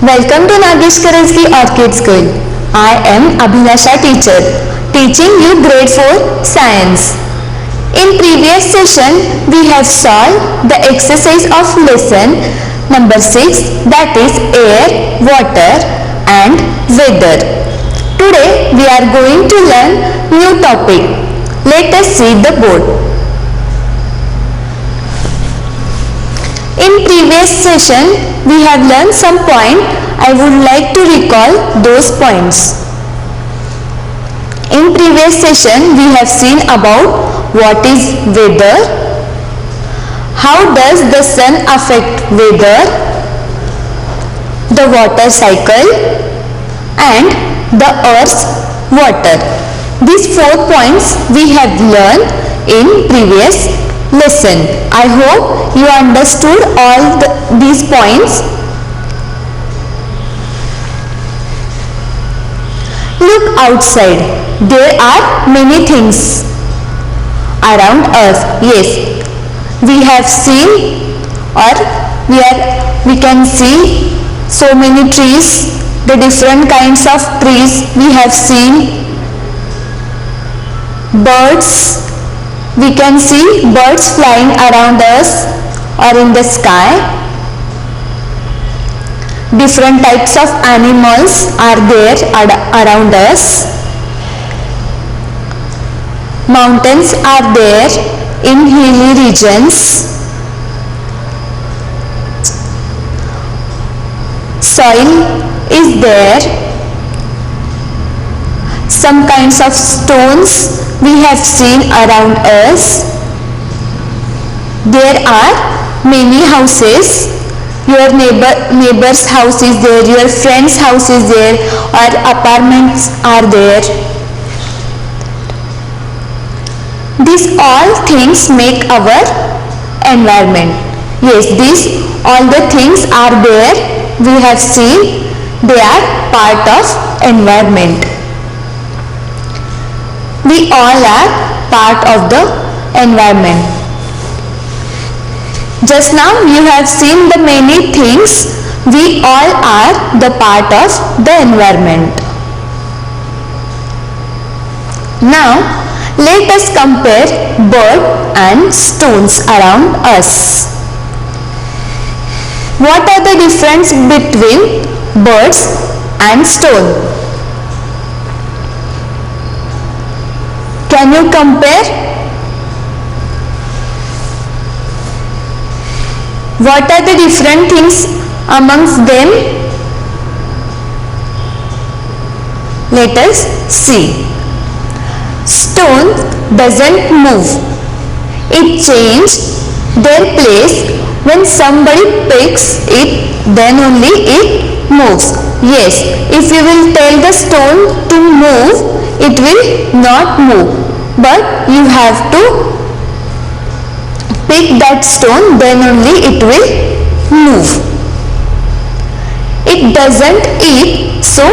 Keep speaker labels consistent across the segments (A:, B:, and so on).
A: Welcome to Nagesh Karajagi Orchid School. I am Abhinasha teacher, teaching you grade 4 science. In previous session, we have solved the exercise of lesson number 6, that is air, water and weather. Today we are going to learn new topic. Let us see the board. In previous session, we have learned some point. I would like to recall those points. In previous session, we have seen about what is weather, how does the sun affect weather, the water cycle and the earth's water. These 4 points we have learned in previous lesson. I hope you understood all these points. Look outside. There are many things around us. Yes, we have seen or we can see so many trees, the different kinds of trees we have seen, birds. We can see birds flying around us or in the sky. Different types of animals are there around us. Mountains are there in hilly regions. Soil is there. Some kinds of stones we have seen around us. There are many houses. Your neighbor's house is there, your friend's house is there, or apartments are there. These all things make our environment. Yes, these all the things are there. We have seen they are part of environment. We all are part of the environment. Just now you have seen the many things. We all are the part of the environment. Now let us compare bird and stones around us. What are the difference between birds and stone? Can you compare? What are the different things amongst them? Let us see. Stone doesn't move. It changes their place. When somebody picks it, then only it moves. Yes, if you will tell the stone to move, it will not move. But you have to pick that stone, then only it will move. It doesn't eat, so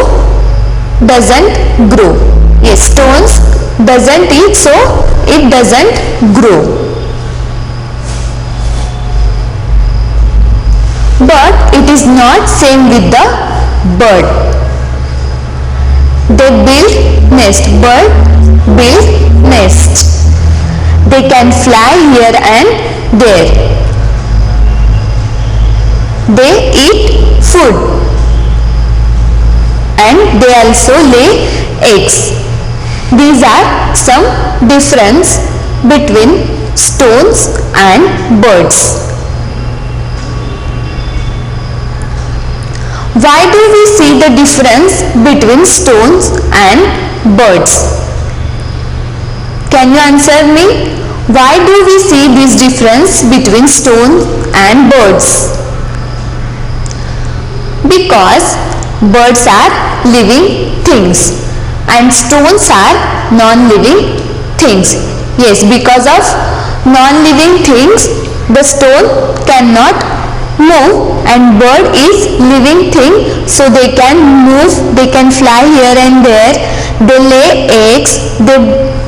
A: doesn't grow. Yes, stones doesn't eat, so it doesn't grow. But it is not same with the bird. They build nest. Bird build nest. They can fly here and there. They eat food and they also lay eggs. These are some difference between stones and birds. Why do we see the difference between stones and birds? Can you answer me? Why do we see this difference between stones and birds? Because birds are living things and stones are non-living things. Yes, because of non-living things, the stone cannot move and bird is living thing, so they can move, they can fly here and there, they lay eggs, they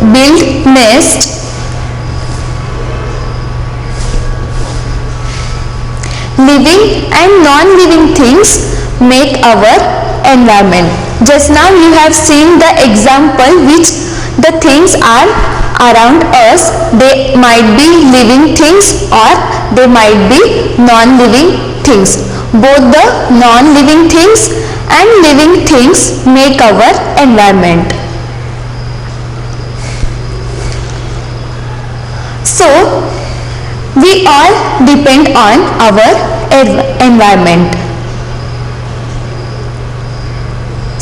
A: build nest. Living and non-living things make our environment. Just now you have seen the example which the things are around us. They might be living things or they might be non-living things. Both the non-living things and living things make our environment. So we all depend on our environment.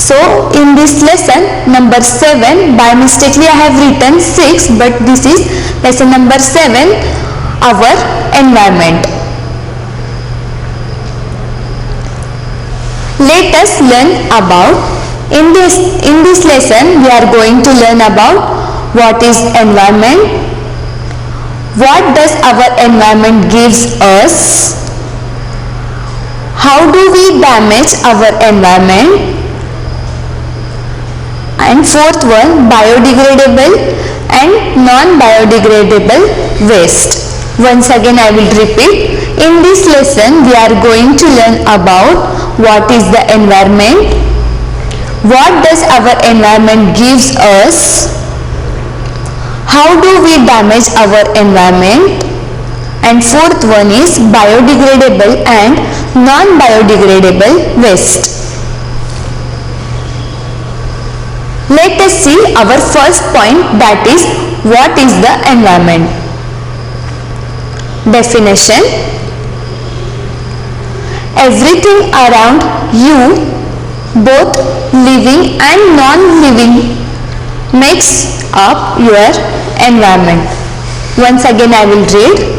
A: So in this lesson number 7, by mistakenly I have written 6, but this is lesson number 7, our environment. Let us learn about, in this lesson we are going to learn about what is environment, what does our environment gives us, how do we damage our environment, and fourth one, biodegradable and non-biodegradable waste. Once again I will repeat. In this lesson we are going to learn about what is the environment, what does our environment gives us, how do we damage our environment, and fourth one is biodegradable and non-biodegradable waste. Let us see our first point, that is what is the environment. Definition: everything around you, both living and non-living, makes up your environment. Once again I will read.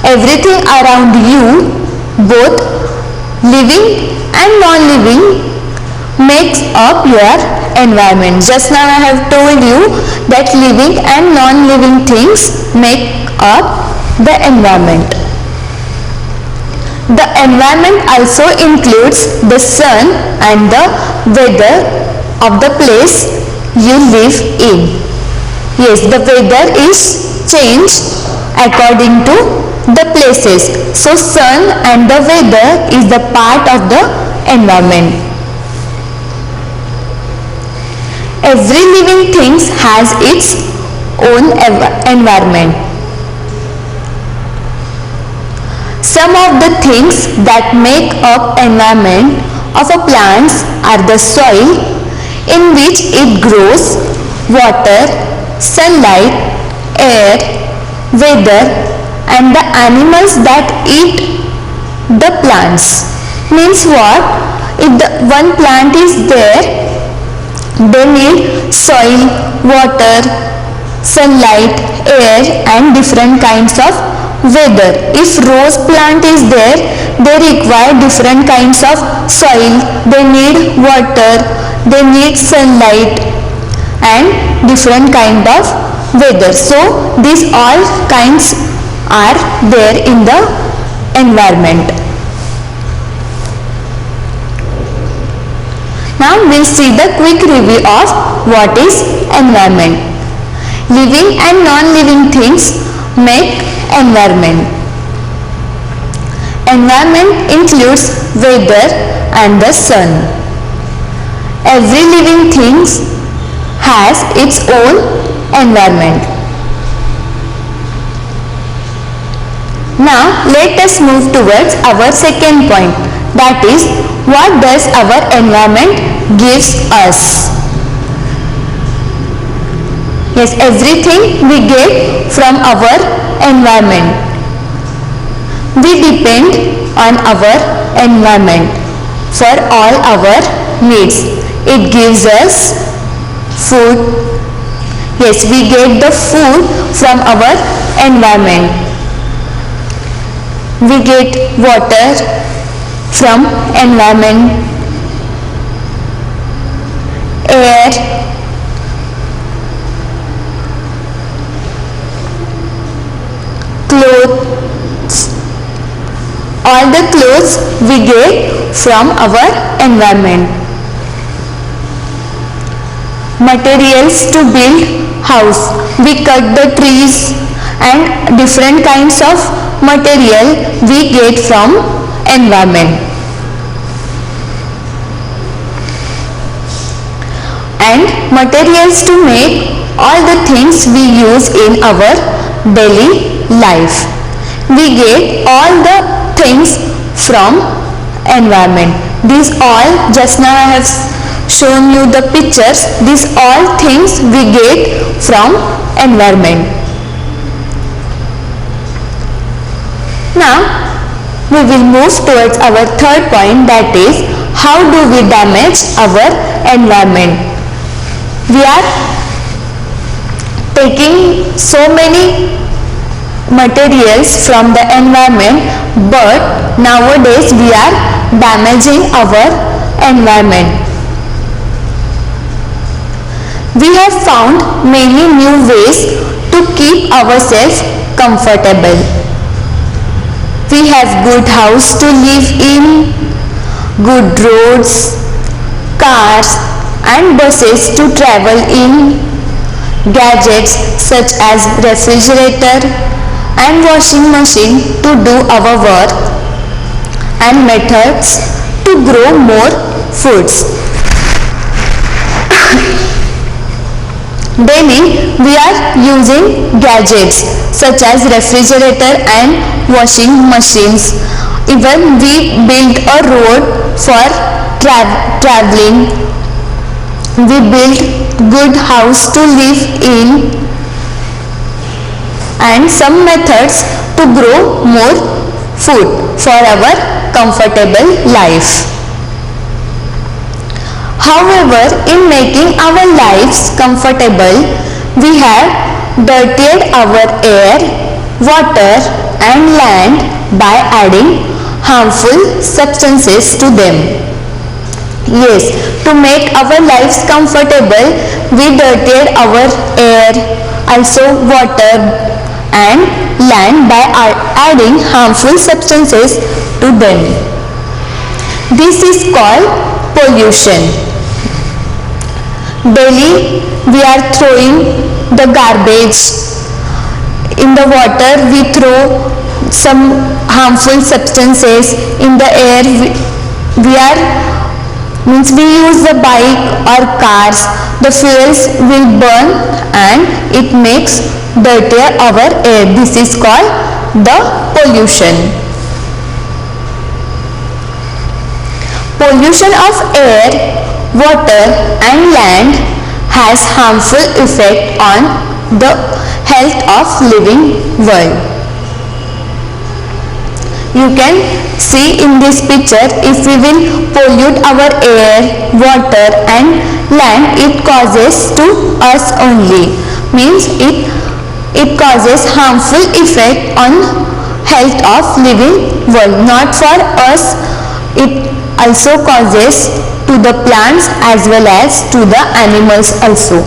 A: Everything around you, both living and non-living, makes up your environment. Just now I have told you that living and non-living things make up the environment. The environment also includes the sun and the weather of the place you live in. Yes, the weather is changed according to the places. So sun and the weather is the part of the environment. Every living thing has its own environment. Some of the things that make up environment of a plant are the soil in which it grows, water, sunlight, air, weather, and the animals that eat the plants. Means what? If one plant is there, they need soil, water, sunlight, air, and different kinds of weather. If rose plant is there, they require different kinds of soil, they need water, they need sunlight, and different kind of weather. So these all kinds are there in the environment. Now we'll see the quick review of what is environment. Living and non-living things make environment. Environment includes weather and the sun. Every living thing has its own environment. Now let us move towards our second point, that is what does our environment gives us. Yes, everything we get from our environment. We depend on our environment for all our needs. It gives us food. Yes, we get the food from our environment. We get water from environment, air, clothes. All the clothes we get from our environment. Materials to build house. We cut the trees and different kinds of material we get from environment. and materials to make all the things we use in our daily life. We get all the things from environment. These all, just now I have shown you the pictures, these all things we get from environment. Now we will move towards our third point, that is how do we damage our environment. We are taking so many materials from the environment, but nowadays we are damaging our environment. We have found many new ways to keep ourselves comfortable. We have good house to live in, good roads, cars and buses to travel in, gadgets such as refrigerator and washing machine to do our work, and methods to grow more foods. Daily we are using gadgets such as refrigerator and washing machines. Even we build a road for traveling. We build good house to live in, and some methods to grow more food for our comfortable life. However, in making our lives comfortable, we have dirtied our air, water and land by adding harmful substances to them. Yes, to make our lives comfortable, we dirtied our air, also water and land by adding harmful substances to them. This is called pollution. Daily we are throwing the garbage in the water. We throw some harmful substances in the air. We use the bike or cars, the fuels will burn and it makes dirtier our air. This is called the pollution. Pollution of air, water and land has harmful effect on the health of living world. You can see in this picture, if we will pollute our air, water and land, it causes to us only. Means it causes harmful effect on health of living world. Not for us, it also causes to the plants as well as to the animals also.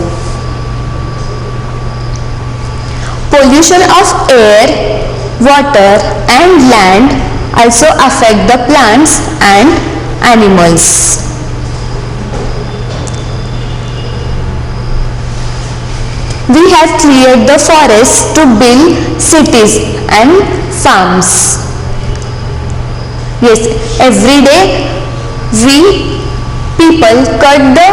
A: Pollution of air, water and land also affect the plants and animals. We have cleared the forests to build cities and farms. Yes, every day we people cut the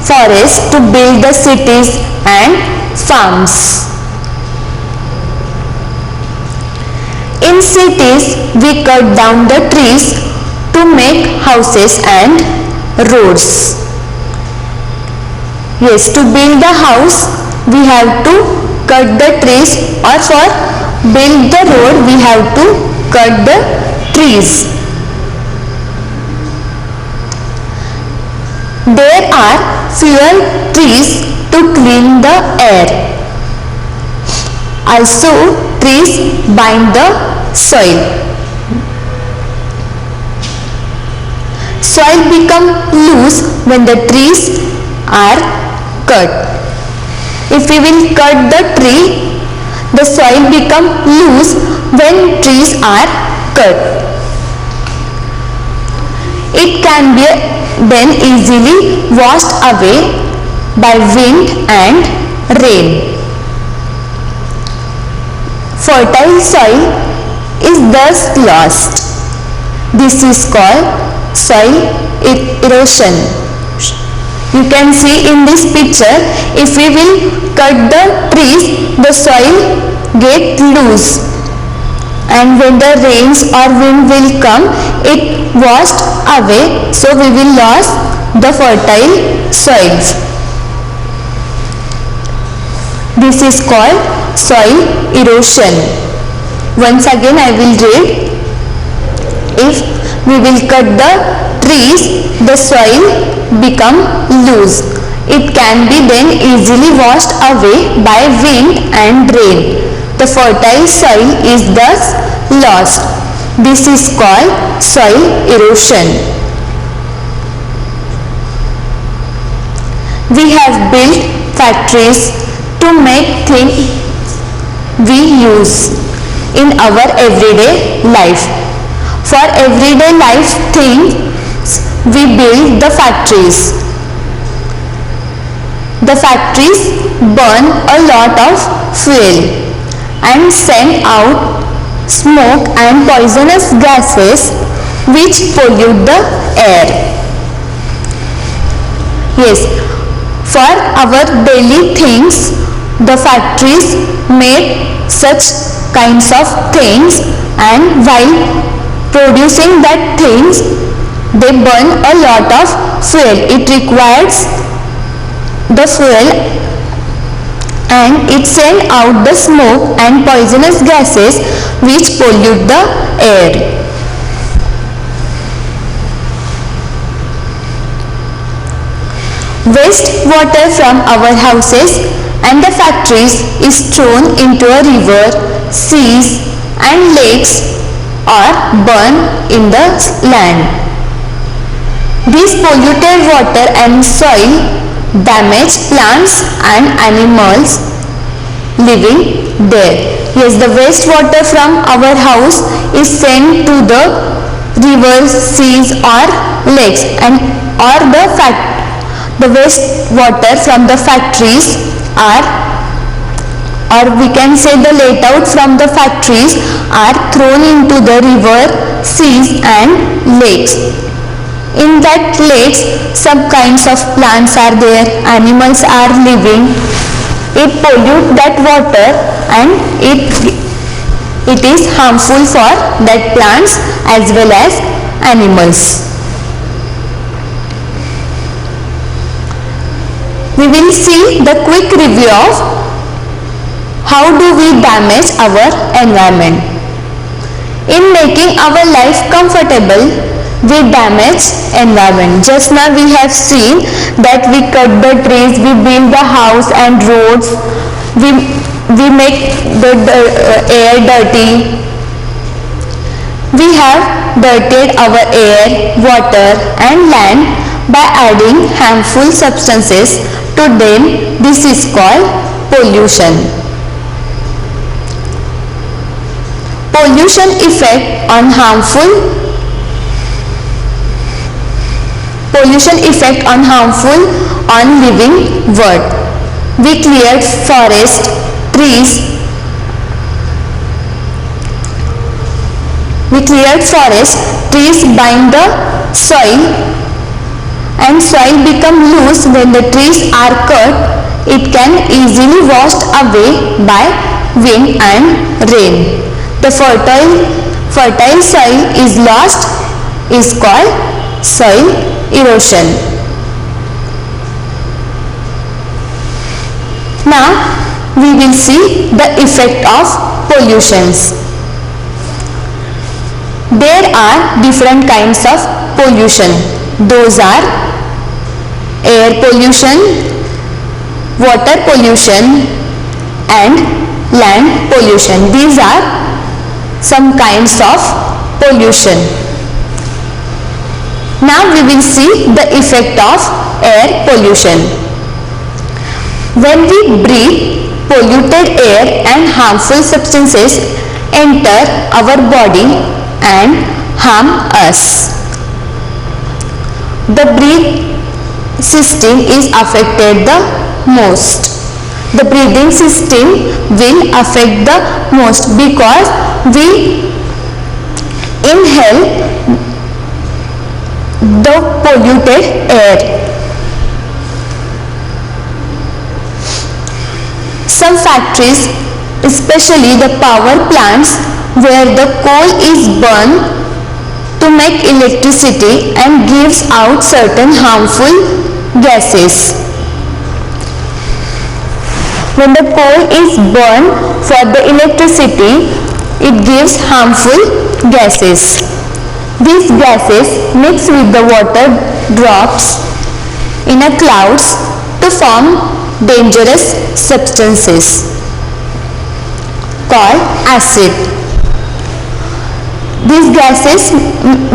A: forest to build the cities and farms. In cities, we cut down the trees to make houses and roads. Yes, to build the house, we have to cut the trees, or for build the road, we have to cut the trees. There are fewer trees to clean the air. Also, trees bind the soil. Soil becomes loose when the trees are cut. If we will cut the tree, the soil becomes loose when trees are cut. It can be then easily washed away by wind and rain. Fertile soil is thus lost. This is called soil erosion. You can see in this picture, if we will cut the trees, the soil get loose, and when the rains or wind will come, it washed away, so we will lose the fertile soils. This is called soil erosion. Once again I will read. If we will cut the trees, the soil become loose. It can be then easily washed away by wind and rain. The fertile soil is thus lost. This is called soil erosion. We have built factories to make things we use in our everyday life. For everyday life things, we build the factories. The factories burn a lot of fuel and send out smoke and poisonous gases which pollute the air. Yes, for our daily things, the factories make such kinds of things, and while producing that things, they burn a lot of fuel. It requires the fuel and it sends out the smoke and poisonous gases which pollute the air. Waste water from our houses and the factories is thrown into a river, seas and lakes or burned in the land. This polluted water and soil damage plants and animals living there. Yes, the wastewater from our house is sent to the rivers, seas or lakes, and or the wastewater from the factories are, or we can say the let out from the factories are thrown into the river, seas and lakes. In that lakes, some kinds of plants are there, animals are living. It pollutes that water and it is harmful for that plants as well as animals. We will see the quick review of how do we damage our environment. In making our life comfortable, we damage environment. Just now we have seen that we cut the trees, we build the house and roads, we make the air dirty. We have dirtied our air, water and land by adding harmful substances to them. This is called pollution. Pollution effect on harmful on living world. We cleared forest, trees. Trees bind the soil and soil become loose. When the trees are cut, it can easily washed away by wind and rain. The fertile soil is lost, is called soil erosion. Now we will see the effect of pollutions. There are different kinds of pollution. Those are air pollution, water pollution and land pollution. These are some kinds of pollution. Now we will see the effect of air pollution. When we breathe, polluted air and harmful substances enter our body and harm us. The breathing system is affected the most. The breathing system will affect the most because we inhale the polluted air. Some factories, especially the power plants where the coal is burned to make electricity and gives out certain harmful gases. When the coal is burned for the electricity, it gives harmful gases. These gases mix with the water drops in a clouds to form dangerous substances called acid. These gases,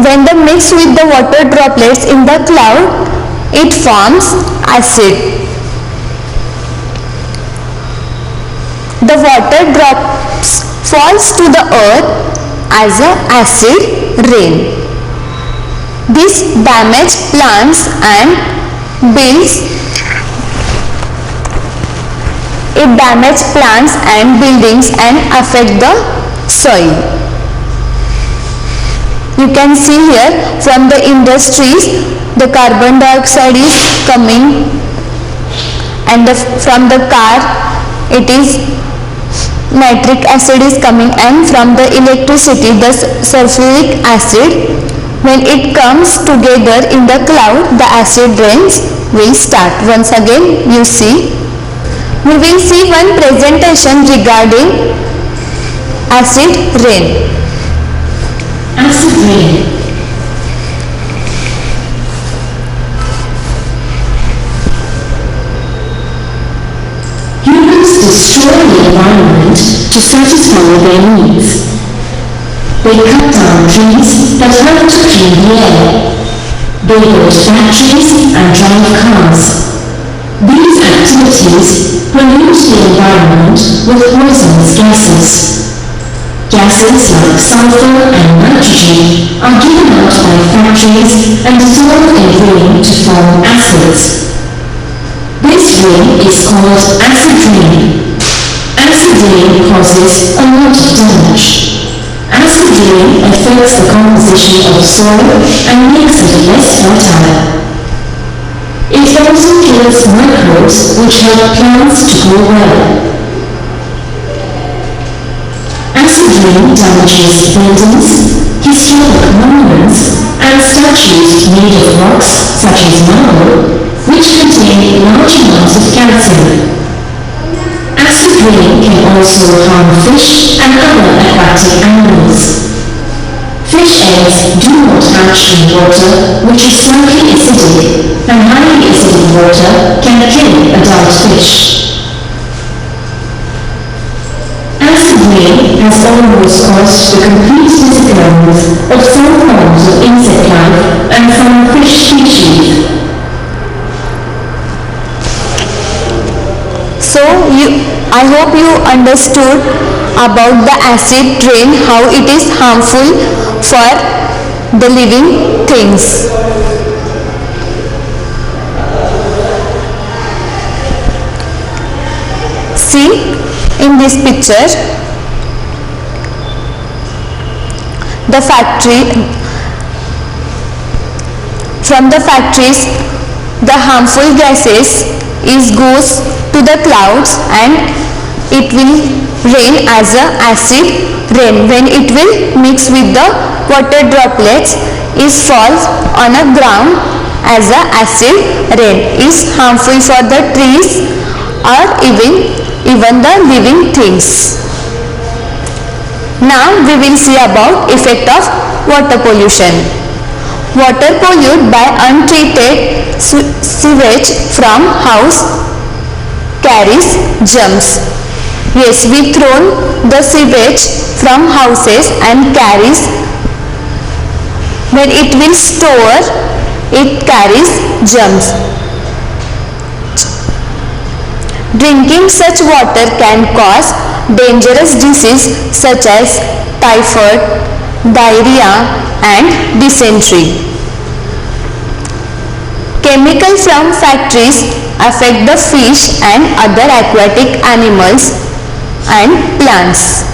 A: when they mix with the water droplets in the cloud, it forms acid. The water drops falls to the earth as an acid rain. This damages plants and builds. It damages plants and buildings and affect the soil. You can see here from the industries the carbon dioxide is coming, and from the car it is nitric acid is coming, and from the electricity the sulfuric acid. When it comes together in the cloud, the acid rains will start. Once again you see, we will see one presentation regarding acid rain.
B: Acid rain. Humans destroy the environment to satisfy their needs. They cut down trees that help to clean the air. They build factories and drive cars. These activities pollute the environment with poisonous gases. Gases like sulfur and nitrogen are given out by factories and dissolved in rain to form acids. This rain is called acid rain. Acid rain causes a lot of damage. Acid rain affects the composition of soil and makes it less fertile. It also kills microbes which help plants to grow well. Acid rain damages buildings, historic monuments, and statues made of rocks such as marble, which contain large amounts of calcium. Acid rain can also harm fish and other aquatic animals. Fish eggs do not hatch in water which is slightly acidic, and highly acidic water can kill adult fish. Acid rain has almost caused the complete disappearance of some forms of insect life and some fish species.
A: So I hope you understood about the acid rain, how it is harmful for the living things. See in this picture the factory. From the factories the harmful gases goes to the clouds and it will rain as a acid rain. When it will mix with the water droplets, it falls on a ground as a acid rain. Is harmful for the trees or even the living things. Now we will see about effect of water pollution. Water polluted by untreated sewage from house carries germs. Yes, we throw the sewage from houses and carries. When it will store, it carries germs. Drinking such water can cause dangerous diseases such as typhoid, diarrhea and dysentery. Chemicals from factories affect the fish and other aquatic animals and plants.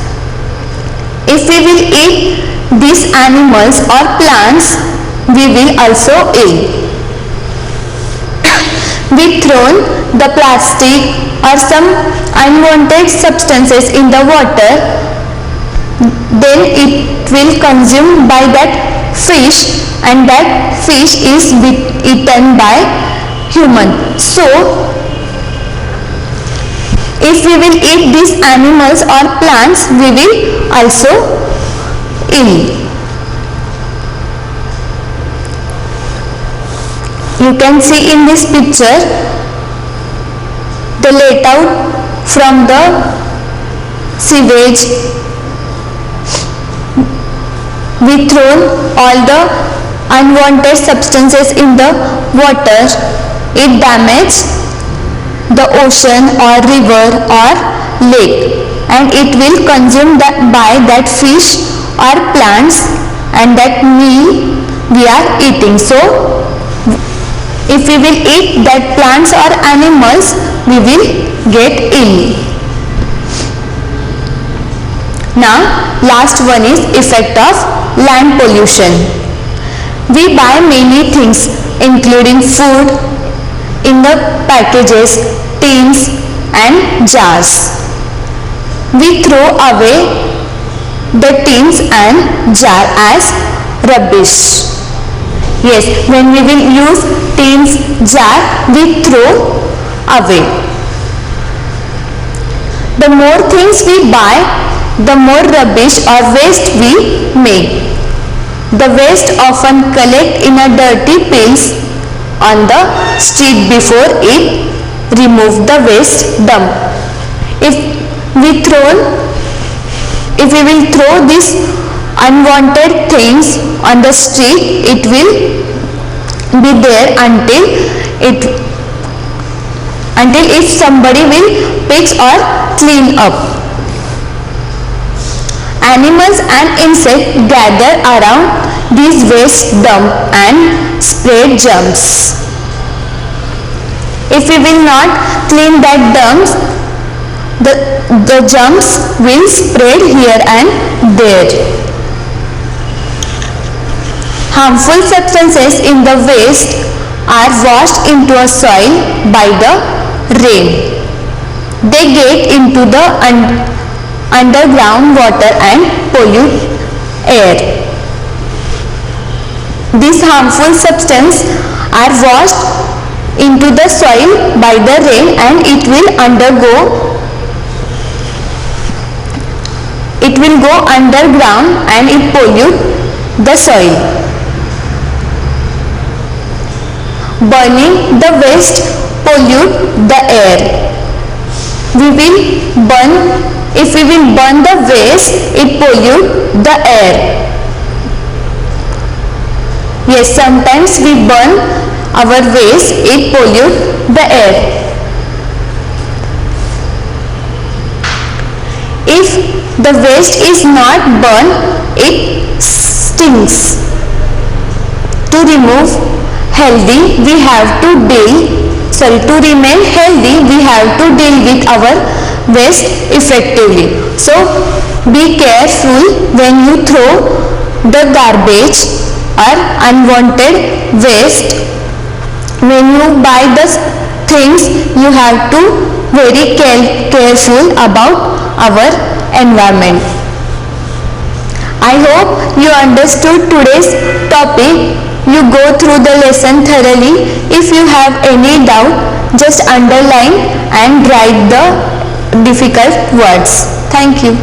A: If we will eat these animals or plants, we will also ill. We throw the plastic or some unwanted substances in the water, then it will consumed by that fish, and that fish is eaten by human. So if we will eat these animals or plants, we will also ill. You can see in this picture the let out from the sewage. We throw all the unwanted substances in the water. It damages the ocean or river or lake, and it will consume by that fish or plants and that meal we are eating. So if we will eat that plants or animals, we will get ill. Now last one is effect of land pollution. We buy many things including food in the packages, tins and jars. We throw away the tins and jar as rubbish. Yes, when we will use tins, jar, we throw away. The more things we buy, the more rubbish or waste we make. The waste often collect in a dirty piles on the street before it remove the waste dump. If we will throw these unwanted things on the street, it will be there until if somebody will pick or clean up. Animals and insects gather around these waste dump and spread germs. If we will not clean that dumps, the germs will spread here and there. Harmful substances in the waste are washed into a soil by the rain. They get into the underground water and pollute air. These harmful substances are washed into the soil by the rain, and it will go underground and it pollute the soil. Burning the waste pollute the air. If we will burn the waste, it pollute the air. Yes, sometimes we burn our waste, it pollute the air. If the waste is not burned, it stinks. To remain healthy, we have to deal with our waste effectively. So be careful when you throw the garbage or unwanted waste. When you buy the things, you have to very careful about our environment. I hope you understood today's topic. You go through the lesson thoroughly. If you have any doubt, just underline and write the difficult words. Thank you.